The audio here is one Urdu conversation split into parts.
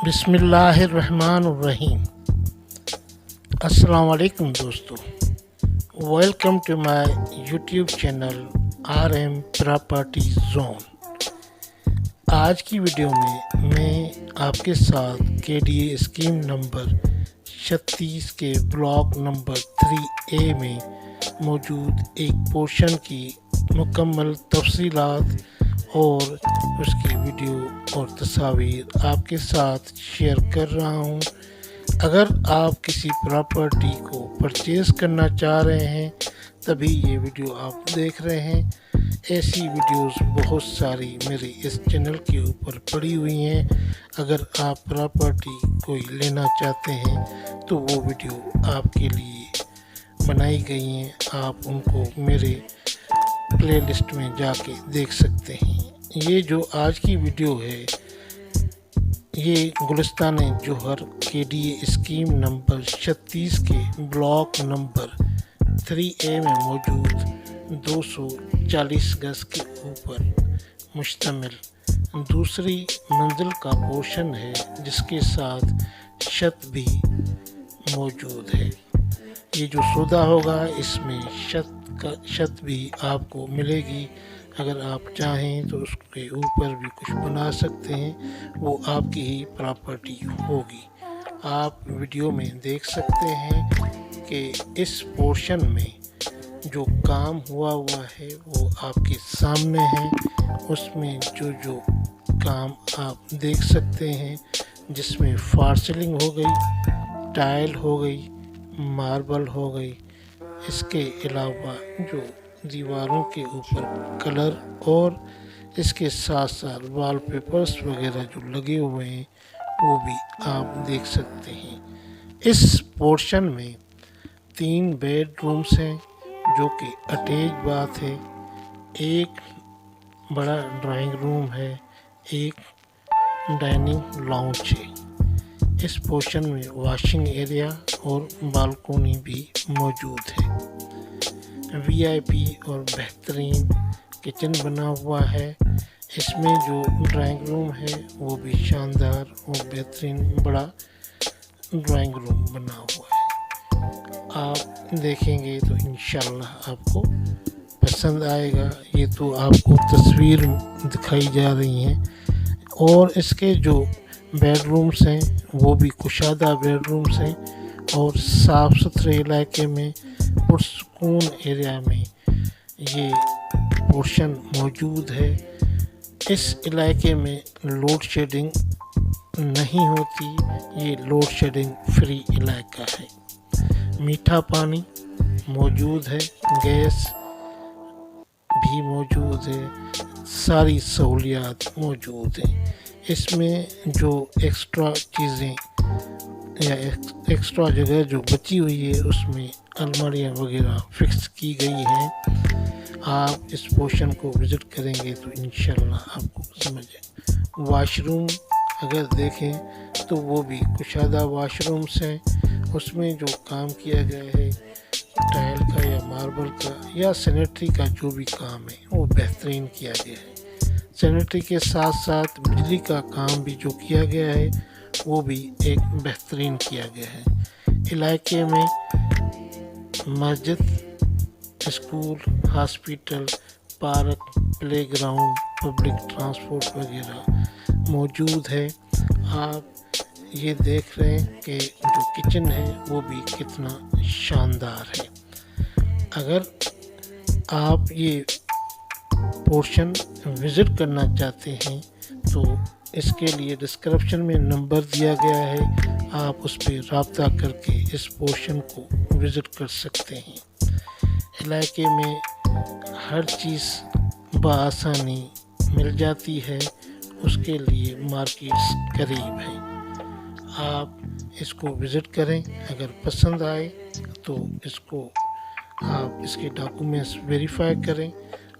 بسم اللہ الرحمن الرحیم۔ السلام علیکم دوستو، welcome to my YouTube channel R M property zone. آج کی ویڈیو میں آپ کے ساتھ کے ڈی اے اسکیم نمبر 36 کے بلاک نمبر 3A میں موجود ایک پورشن کی مکمل تفصیلات اور اس کی ویڈیو اور تصاویر آپ کے ساتھ شیئر کر رہا ہوں۔ اگر آپ کسی پراپرٹی کو پرچیز کرنا چاہ رہے ہیں تبھی یہ ویڈیو آپ دیکھ رہے ہیں۔ ایسی ویڈیوز بہت ساری میرے اس چینل کے اوپر پڑی ہوئی ہیں۔ اگر آپ پراپرٹی کوئی لینا چاہتے ہیں تو وہ ویڈیو آپ کے لیے بنائی گئی ہیں، آپ ان کو میرے پلے لسٹ میں جا کے دیکھ سکتے ہیں۔ یہ جو آج کی ویڈیو ہے یہ گلستان جوہر کے ڈی اے اسکیم نمبر 36 کے بلاک نمبر 3A میں موجود 240 گز کے اوپر مشتمل دوسری منزل کا پورشن ہے، جس کے ساتھ چھت بھی موجود ہے۔ یہ جو سودا ہوگا اس میں چھت بھی آپ کو ملے گی۔ اگر آپ چاہیں تو اس کے اوپر بھی کچھ بنا سکتے ہیں، وہ آپ کی ہی پراپرٹی ہوگی۔ آپ ویڈیو میں دیکھ سکتے ہیں کہ اس پورشن میں جو کام ہوا ہے وہ آپ کے سامنے ہے۔ اس میں جو کام آپ دیکھ سکتے ہیں، جس میں فال سیلنگ ہو گئی، ٹائل ہو گئی، ماربل ہو گئی، اس کے علاوہ جو دیواروں کے اوپر کلر اور اس کے ساتھ ساتھ وال پیپرز وغیرہ جو لگے ہوئے ہیں وہ بھی آپ دیکھ سکتے ہیں۔ اس پورشن میں 3 بیڈ رومز ہیں جو کہ اٹیچ باتھ ہے، ایک بڑا ڈرائنگ روم ہے، ایک ڈائننگ لاؤنج ہے۔ اس پورشن میں واشنگ ایریا اور بالکونی بھی موجود ہے۔ وی آئی پی اور بہترین کچن بنا ہوا ہے۔ اس میں جو ڈرائنگ روم ہے وہ بھی شاندار اور بہترین بڑا ڈرائنگ روم بنا ہوا ہے۔ آپ دیکھیں گے تو انشاءاللہ آپ کو پسند آئے گا۔ یہ تو آپ کو تصویر دکھائی جا رہی ہیں، اور اس کے جو بیڈ رومز ہیں وہ بھی کشادہ بیڈ رومز ہیں اور صاف ستھرے علاقے میں پرسکون ایریا میں یہ پورشن موجود ہے۔ اس علاقے میں لوڈ شیڈنگ نہیں ہوتی، یہ لوڈ شیڈنگ فری علاقہ ہے۔ میٹھا پانی موجود ہے، گیس بھی موجود ہے، ساری سہولیات موجود ہیں۔ اس میں جو ایکسٹرا چیزیں یا ایکسٹرا جگہ جو بچی ہوئی ہے اس میں الماریاں وغیرہ فکس کی گئی ہیں۔ آپ اس پورشن کو وزٹ کریں گے تو انشاءاللہ آپ کو سمجھ آئے۔ واش روم اگر دیکھیں تو وہ بھی کشادہ واش رومز ہیں۔ اس میں جو کام کیا گیا ہے ٹائل کا یا ماربل کا یا سینیٹری کا جو بھی کام ہے وہ بہترین کیا گیا ہے۔ سینیٹری کے ساتھ ساتھ بجلی کا کام بھی جو کیا گیا ہے وہ بھی ایک بہترین کیا گیا ہے۔ علاقے میں مسجد، school, hospital, park, play ground, public transport وغیرہ موجود ہے۔ آپ یہ دیکھ رہے ہیں کہ جو کچن ہے وہ بھی کتنا شاندار ہے۔ اگر آپ یہ پورشن وزٹ کرنا چاہتے ہیں تو اس کے لیے ڈسکرپشن میں نمبر دیا گیا ہے، آپ اس پہ رابطہ کر کے اس پورشن کو وزٹ کر سکتے ہیں۔ علاقے میں ہر چیز بآسانی مل جاتی ہے، اس کے لیے مارکیٹس قریب ہیں۔ آپ اس کو وزٹ کریں، اگر پسند آئے تو اس کو آپ اس کے ڈاکومنٹس ویریفائی کریں،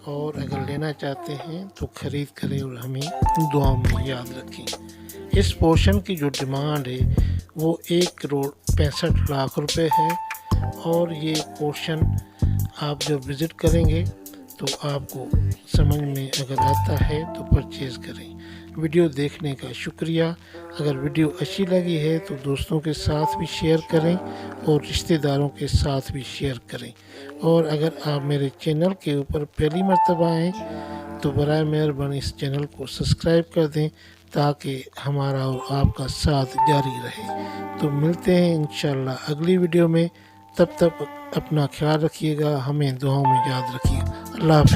اور اگر لینا چاہتے ہیں تو خرید کریں اور ہمیں دعاؤں میں یاد رکھیں۔ اس پورشن کی جو ڈیمانڈ ہے وہ 1,65,00,000 روپے ہے، اور یہ پورشن آپ جب وزٹ کریں گے تو آپ کو سمجھ میں اگر آتا ہے تو پرچیز کریں۔ ویڈیو دیکھنے کا شکریہ۔ اگر ویڈیو اچھی لگی ہے تو دوستوں کے ساتھ بھی شیئر کریں اور رشتہ داروں کے ساتھ بھی شیئر کریں، اور اگر آپ میرے چینل کے اوپر پہلی مرتبہ آئیں تو برائے مہربانی اس چینل کو سبسکرائب کر دیں تاکہ ہمارا اور آپ کا ساتھ جاری رہے۔ تو ملتے ہیں انشاءاللہ اگلی ویڈیو میں، تب تک اپنا خیال رکھیے گا، ہمیں دعاؤں میں یاد رکھیے گا۔ اللہ حافظ۔